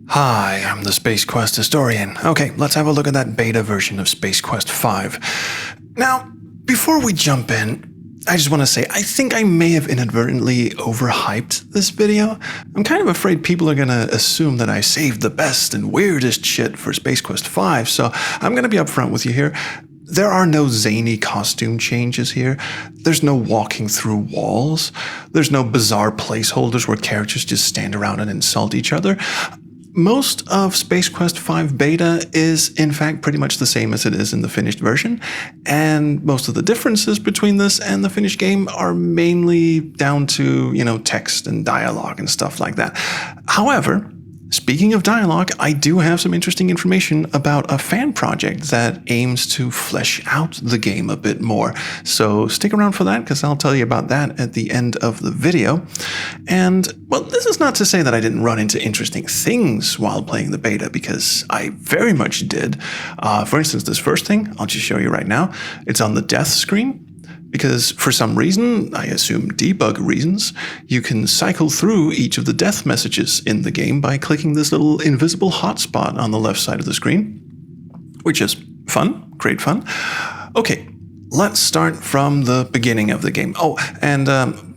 Hi, I'm the Space Quest historian. Okay, let's have a look at that beta version of Space Quest 5. Now, before we jump in, I just want to say I think I may have inadvertently overhyped this video. I'm kind of afraid people are going to assume that I saved the best and weirdest shit for Space Quest 5, so I'm going to be upfront with you here. There are no zany costume changes here. There's no walking through walls. There's no bizarre placeholders where characters just stand around and insult each other. Most of Space Quest 5 beta is, in fact, pretty much the same as it is in the finished version, and most of the differences between this and the finished game are mainly down to, text and dialogue and stuff like that. However, speaking of dialogue, I do have some interesting information about a fan project that aims to flesh out the game a bit more. So stick around for that, because I'll tell you about that at the end of the video. And, well, this is not to say that I didn't run into interesting things while playing the beta, because I very much did. For instance, this first thing, I'll just show you right now. It's on the death screen. Because for some reason, I assume debug reasons, you can cycle through each of the death messages in the game by clicking this little invisible hotspot on the left side of the screen, which is fun, great fun. Okay, let's start from the beginning of the game. Oh, and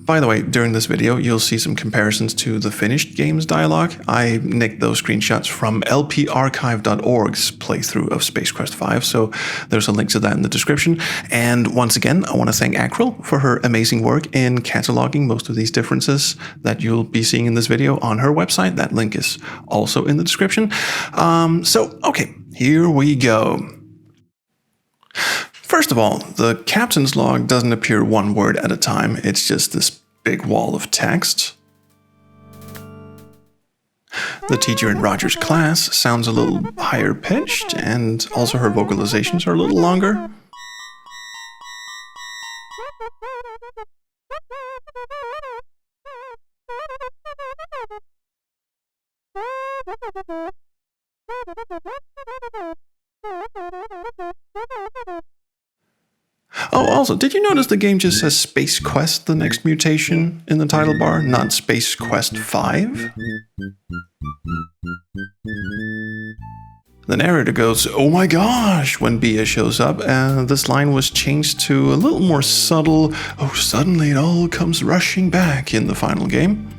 by the way, during this video, you'll see some comparisons to the finished game's dialogue. I nicked those screenshots from lparchive.org's playthrough of Space Quest 5, so there's a link to that in the description. And once again, I want to thank Akril for her amazing work in cataloging most of these differences that you'll be seeing in this video on her website. That link is also in the description. Okay, here we go. First of all, the captain's log doesn't appear one word at a time. It's just this big wall of text. The teacher in Roger's class sounds a little higher pitched, and also her vocalizations are a little longer. Oh, also, did you notice the game just says Space Quest, the next mutation, in the title bar, not Space Quest 5? The narrator goes, "Oh my gosh," when Bia shows up, and this line was changed to a little more subtle, "Oh, suddenly it all comes rushing back" in the final game.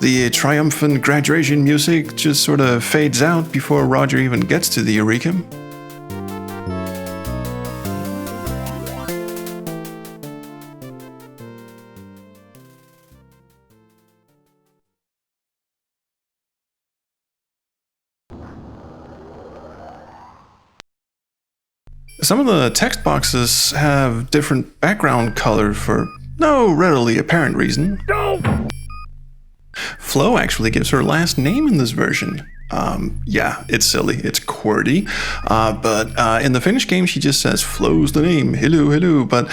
The triumphant graduation music just sort of fades out before Roger even gets to the Eureka. Some of the text boxes have different background color for no readily apparent reason. Flo actually gives her last name in this version. Yeah, it's silly, it's QWERTY, but in the finished game she just says Flo's the name, hello, but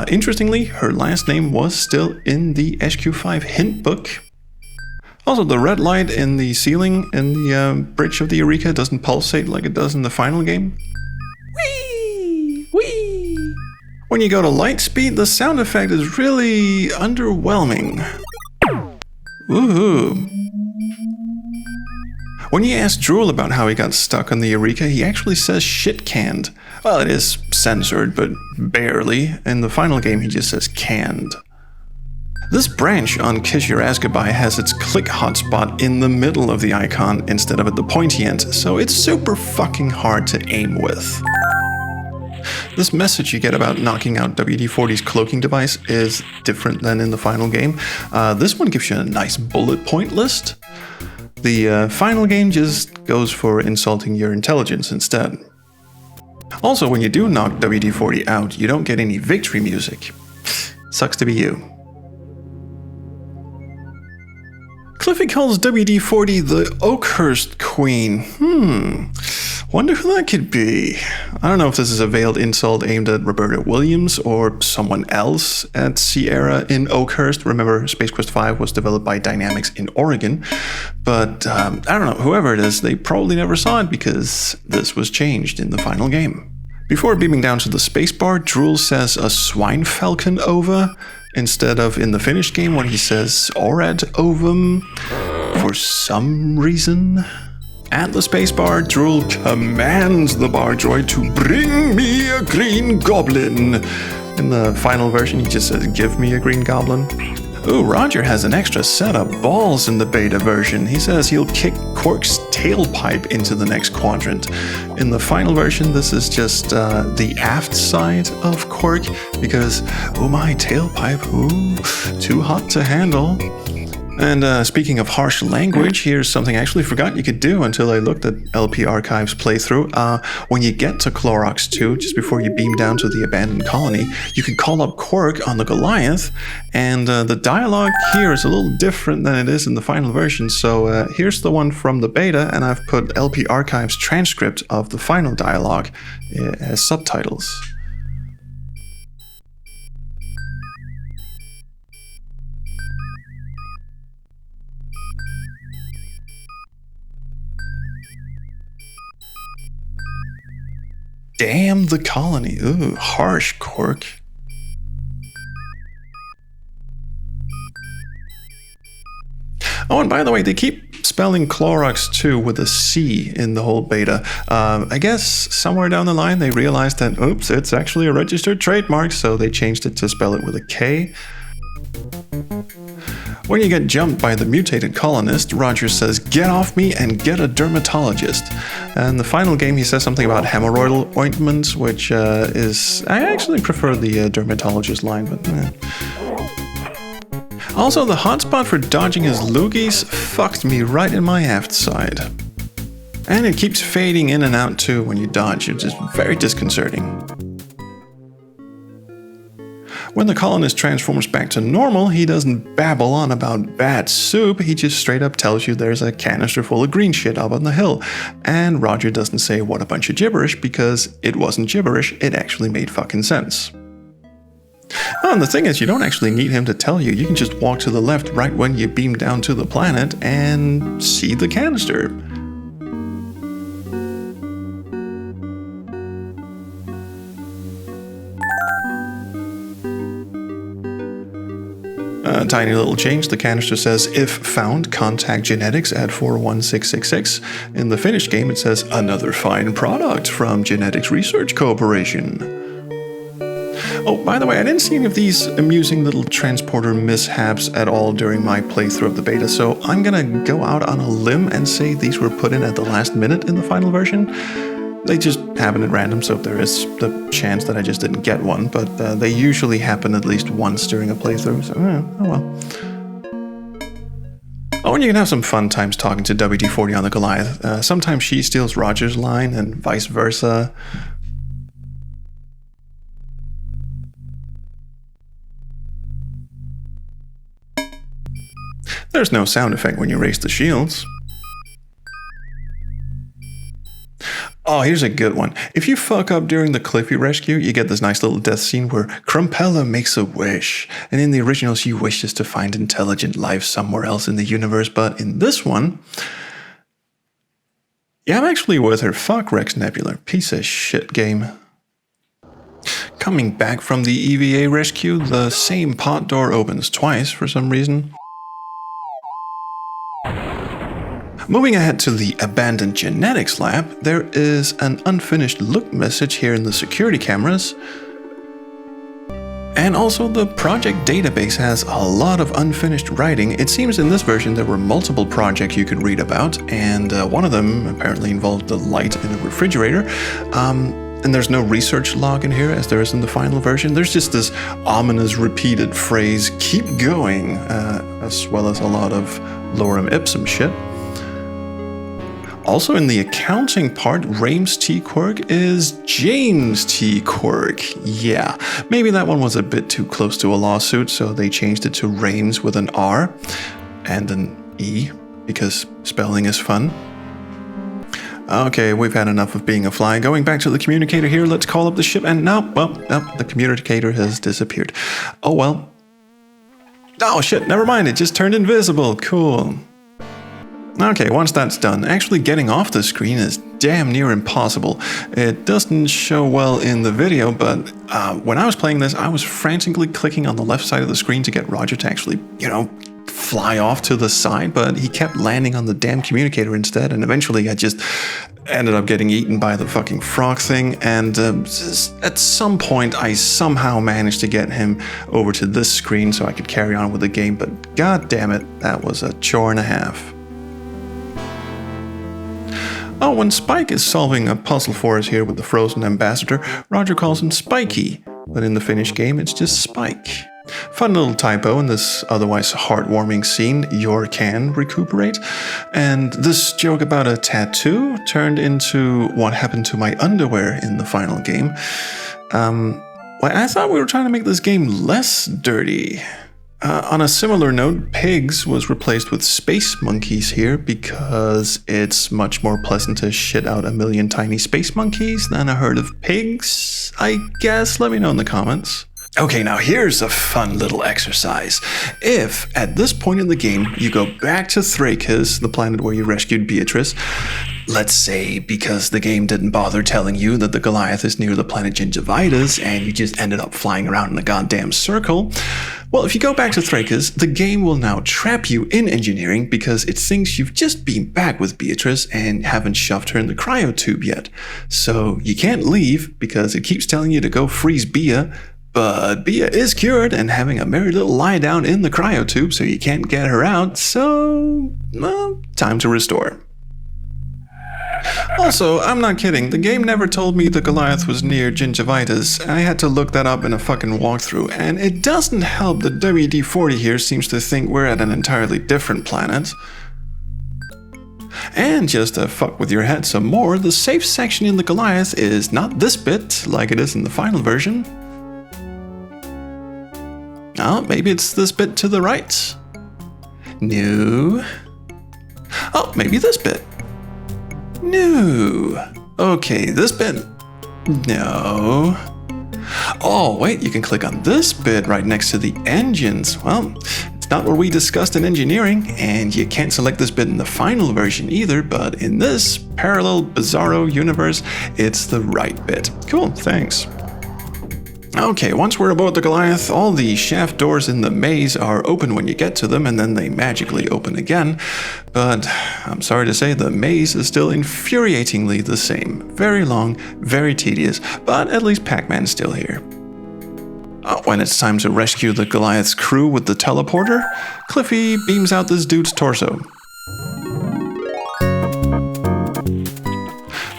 interestingly, her last name was still in the SQ5 hint book. Also, the red light in the ceiling in the bridge of the Eureka doesn't pulsate like it does in the final game. Whee! Whee! When you go to light speed, the sound effect is really underwhelming. Woohoo! When you ask Drool about how he got stuck on the Eureka, he actually says shit canned. Well, it is censored, but barely. In the final game, he just says canned. This branch on Kiss Your Ass Goodbye has its click hotspot in the middle of the icon instead of at the pointy end, so it's super fucking hard to aim with. This message you get about knocking out WD-40's cloaking device is different than in the final game. This one gives you a nice bullet point list. The final game just goes for insulting your intelligence instead. Also, when you do knock WD-40 out, you don't get any victory music. Sucks to be you. Cliffy calls WD-40 the Oakhurst Queen. Wonder who that could be. I don't know if this is a veiled insult aimed at Roberta Williams or someone else at Sierra in Oakhurst. Remember, Space Quest 5 was developed by Dynamics in Oregon. But I don't know, whoever it is, they probably never saw it because this was changed in the final game. Before beaming down to the spacebar, Drool says a swine falcon over instead of in the finished game when he says Orad ovum for some reason. At the spacebar, Drool commands the bar droid to bring me a green goblin. In the final version, he just says, give me a green goblin. Ooh, Roger has an extra set of balls in the beta version. He says he'll kick Quark's tailpipe into the next quadrant. In the final version, this is just the aft side of Quark because, oh my, tailpipe, ooh, too hot to handle. And speaking of harsh language, here's something I actually forgot you could do until I looked at LP Archive's playthrough. When you get to Clorox 2, just before you beam down to the abandoned colony, you can call up Quark on the Goliath, and the dialogue here is a little different than it is in the final version. So here's the one from the beta, and I've put LP Archive's transcript of the final dialogue as subtitles. Damn the colony. Ooh, harsh, Quark. Oh, and by the way, they keep spelling Clorox 2 with a C in the whole beta. I guess somewhere down the line they realized that, oops, it's actually a registered trademark, so they changed it to spell it with a K. When you get jumped by the mutated colonist, Roger says, get off me and get a dermatologist. And the final game, he says something about hemorrhoidal ointments, which is... I actually prefer the dermatologist line, but... Also, the hotspot for dodging his loogies fucked me right in my aft side. And it keeps fading in and out too when you dodge, it's just very disconcerting. When the colonist transforms back to normal, he doesn't babble on about bad soup, he just straight up tells you there's a canister full of green shit up on the hill. And Roger doesn't say what a bunch of gibberish because it wasn't gibberish, it actually made fucking sense. Oh, and the thing is, you don't actually need him to tell you, you can just walk to the left right when you beam down to the planet and see the canister. A tiny little change, the canister says, if found, contact genetics at 41666. In the finished game, it says, another fine product from Genetics Research Corporation. Oh, by the way, I didn't see any of these amusing little transporter mishaps at all during my playthrough of the beta, so I'm gonna go out on a limb and say these were put in at the last minute in the final version. They just happen at random, so there is the chance that I just didn't get one, but they usually happen at least once during a playthrough, so oh well. Oh, and you can have some fun times talking to WD-40 on the Goliath. Sometimes she steals Roger's line, and vice versa. There's no sound effect when you raise the shields. Oh, here's a good one. If you fuck up during the Cliffy rescue, you get this nice little death scene where Crumpella makes a wish. And in the original, she wishes to find intelligent life somewhere else in the universe. But in this one, yeah, I'm actually with her. Fuck Rex Nebula. Piece of shit game. Coming back from the EVA rescue, the same pod door opens twice for some reason. Moving ahead to the abandoned genetics lab, there is an unfinished look message here in the security cameras. And also the project database has a lot of unfinished writing. It seems in this version there were multiple projects you could read about, and one of them apparently involved the light in a refrigerator. And there's no research log in here as there is in the final version. There's just this ominous repeated phrase, keep going, as well as a lot of lorem ipsum shit. Also in the accounting part, Rames T. Quirk is James T. Quirk. Yeah, maybe that one was a bit too close to a lawsuit, so they changed it to Rames with an R and an E, because spelling is fun. Okay, we've had enough of being a fly. Going back to the communicator here, let's call up the ship, and no, the communicator has disappeared. Oh well. Oh shit, never mind, it just turned invisible. Cool. Okay, once that's done, actually getting off the screen is damn near impossible. It doesn't show well in the video, but when I was playing this, I was frantically clicking on the left side of the screen to get Roger to actually, fly off to the side, but he kept landing on the damn communicator instead, and eventually I just ended up getting eaten by the fucking frog thing, and at some point I somehow managed to get him over to this screen so I could carry on with the game, but god damn it, that was a chore and a half. Oh, when Spike is solving a puzzle for us here with the frozen ambassador, Roger calls him Spikey, but in the finished game it's just Spike. Fun little typo in this otherwise heartwarming scene, your can recuperate. And this joke about a tattoo turned into what happened to my underwear in the final game. I thought we were trying to make this game less dirty. On a similar note, pigs was replaced with space monkeys here because it's much more pleasant to shit out a million tiny space monkeys than a herd of pigs, I guess. Let me know in the comments. Okay, now here's a fun little exercise. If, at this point in the game, you go back to Thrakis, the planet where you rescued Beatrice, let's say because the game didn't bother telling you that the Goliath is near the planet Gingivitis and you just ended up flying around in a goddamn circle, well, if you go back to Thrakis, the game will now trap you in engineering because it thinks you've just been back with Beatrice and haven't shoved her in the cryotube yet. So you can't leave because it keeps telling you to go freeze Bia, but Bia is cured and having a merry little lie down in the cryotube, so you can't get her out, so, well, time to restore. Also, I'm not kidding, the game never told me the Goliath was near Gingivitis. I had to look that up in a fucking walkthrough, and it doesn't help that WD-40 here seems to think we're at an entirely different planet. And just to fuck with your head some more, the safe section in the Goliath is not this bit, like it is in the final version. Oh, maybe it's this bit to the right. No. Oh, maybe this bit. No. Okay, this bit. No. Oh, wait, you can click on this bit right next to the engines. Well, it's not what we discussed in engineering, and you can't select this bit in the final version either, but in this parallel bizarro universe, it's the right bit. Cool, thanks. Okay, once we're aboard the Goliath, all the shaft doors in the maze are open when you get to them, and then they magically open again. But I'm sorry to say, the maze is still infuriatingly the same. Very long, very tedious, but at least Pac-Man's still here. When it's time to rescue the Goliath's crew with the teleporter, Cliffy beams out this dude's torso.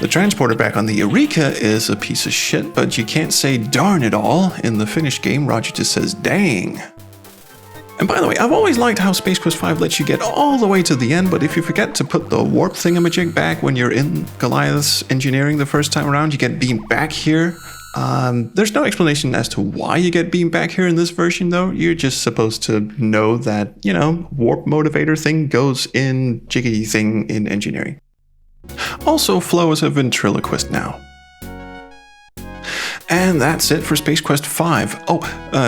The transporter back on the Eureka is a piece of shit, but you can't say darn it all. In the finished game, Roger just says dang. And by the way, I've always liked how Space Quest 5 lets you get all the way to the end, but if you forget to put the warp thingamajig back when you're in Goliath's engineering the first time around, you get beamed back here. There's no explanation as to why you get beamed back here in this version, though. You're just supposed to know that, warp motivator thing goes in jiggity thing in engineering. Also, Flo is a ventriloquist now. And that's it for Space Quest 5.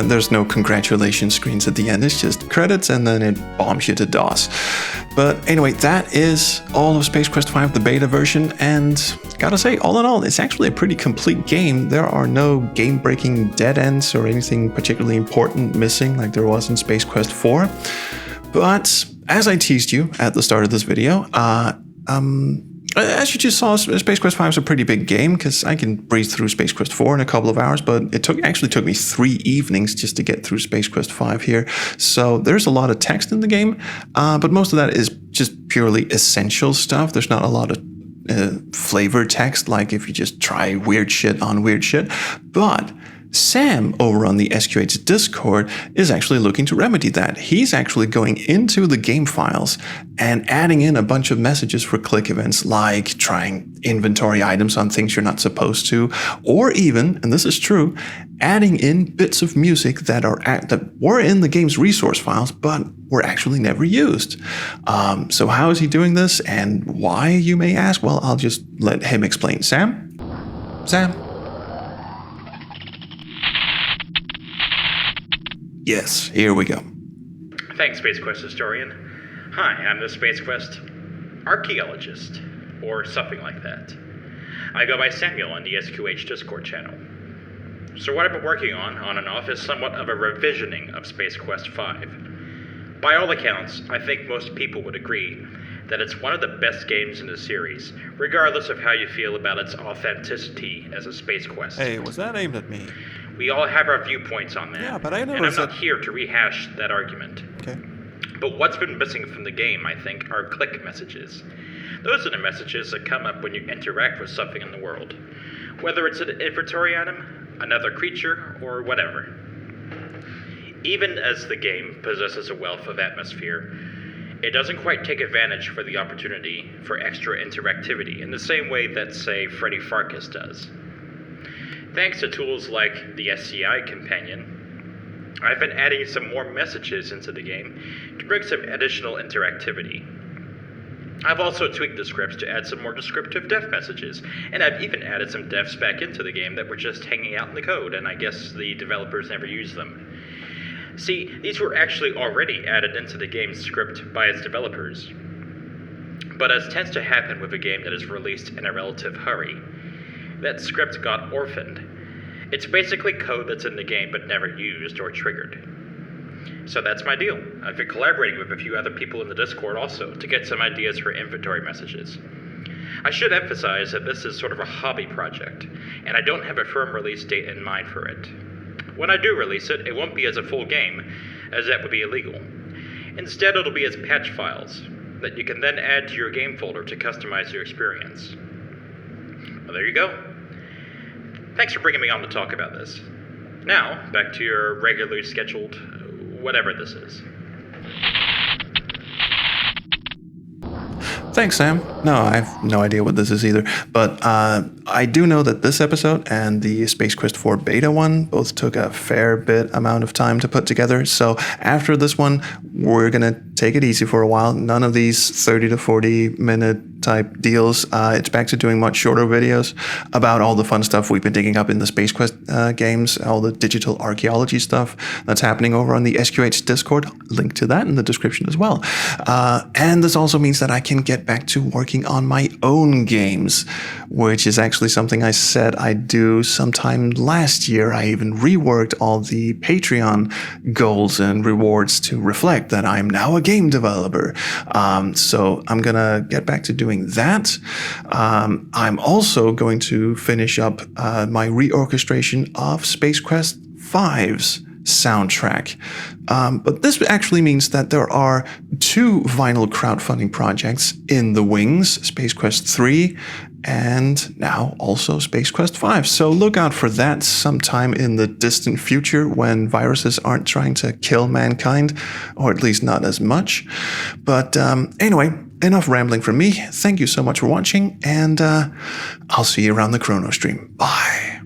There's no congratulations screens at the end, it's just credits and then it bombs you to DOS. But anyway, that is all of Space Quest 5, the beta version, and gotta say, all in all, it's actually a pretty complete game. There are no game-breaking dead ends or anything particularly important missing like there was in Space Quest 4. But, as I teased you at the start of this video, as you just saw, Space Quest 5 is a pretty big game because I can breeze through Space Quest 4 in a couple of hours, but it actually took me 3 evenings just to get through Space Quest 5 here. So there's a lot of text in the game, but most of that is just purely essential stuff. There's not a lot of flavor text, like if you just try weird shit on weird shit. But Sam over on the SQH Discord is actually looking to remedy that. He's actually going into the game files and adding in a bunch of messages for click events, like trying inventory items on things you're not supposed to, or even, and this is true, adding in bits of music that were in the game's resource files but were actually never used. So how is he doing this, and why, you may ask? Well, I'll just let him explain. Sam? Sam? Yes, here we go. Thanks, Space Quest historian. Hi, I'm the Space Quest archaeologist, or something like that. I go by Samuel on the SQH Discord channel. So what I've been working on and off, is somewhat of a revisioning of Space Quest 5. By all accounts, I think most people would agree that it's one of the best games in the series, regardless of how you feel about its authenticity as a Space Quest. Hey, was that aimed at me? We all have our viewpoints on that, Yeah, but I never and I'm said... not here to rehash that argument. Okay. But what's been missing from the game, I think, are click messages. Those are the messages that come up when you interact with something in the world, whether it's an inventory item, another creature, or whatever. Even as the game possesses a wealth of atmosphere, it doesn't quite take advantage for the opportunity for extra interactivity in the same way that, say, Freddy Farkas does. Thanks to tools like the SCI companion, I've been adding some more messages into the game to bring some additional interactivity. I've also tweaked the scripts to add some more descriptive def messages, and I've even added some defs back into the game that were just hanging out in the code, and I guess the developers never used them. See, these were actually already added into the game's script by its developers. But as tends to happen with a game that is released in a relative hurry, that script got orphaned. It's basically code that's in the game but never used or triggered. So that's my deal. I've been collaborating with a few other people in the Discord also to get some ideas for inventory messages. I should emphasize that this is sort of a hobby project, and I don't have a firm release date in mind for it. When I do release it, it won't be as a full game, as that would be illegal. Instead, it'll be as patch files that you can then add to your game folder to customize your experience. Well, there you go. Thanks for bringing me on to talk about this. Now, back to your regularly scheduled whatever this is. Thanks, Sam. No, I have no idea what this is either. But I do know that this episode and the Space Quest 4 beta one both took a fair bit amount of time to put together. So after this one, we're going to take it easy for a while. None of these 30 to 40 minute type deals. It's back to doing much shorter videos about all the fun stuff we've been digging up in the Space Quest games, all the digital archaeology stuff that's happening over on the SQH Discord. Link to that in the description as well. And this also means that I can get back to working on my own games, which is actually something I said I'd do sometime last year. I even reworked all the Patreon goals and rewards to reflect that I'm now a game developer. So I'm gonna get back to doing that. I'm also going to finish up my reorchestration of Space Quest 5's soundtrack. But this actually means that there are 2 vinyl crowdfunding projects in the wings, Space Quest 3 and now also Space Quest 5. So look out for that sometime in the distant future when viruses aren't trying to kill mankind, or at least not as much. But anyway, enough rambling from me. Thank you so much for watching, and I'll see you around the Chrono stream. Bye.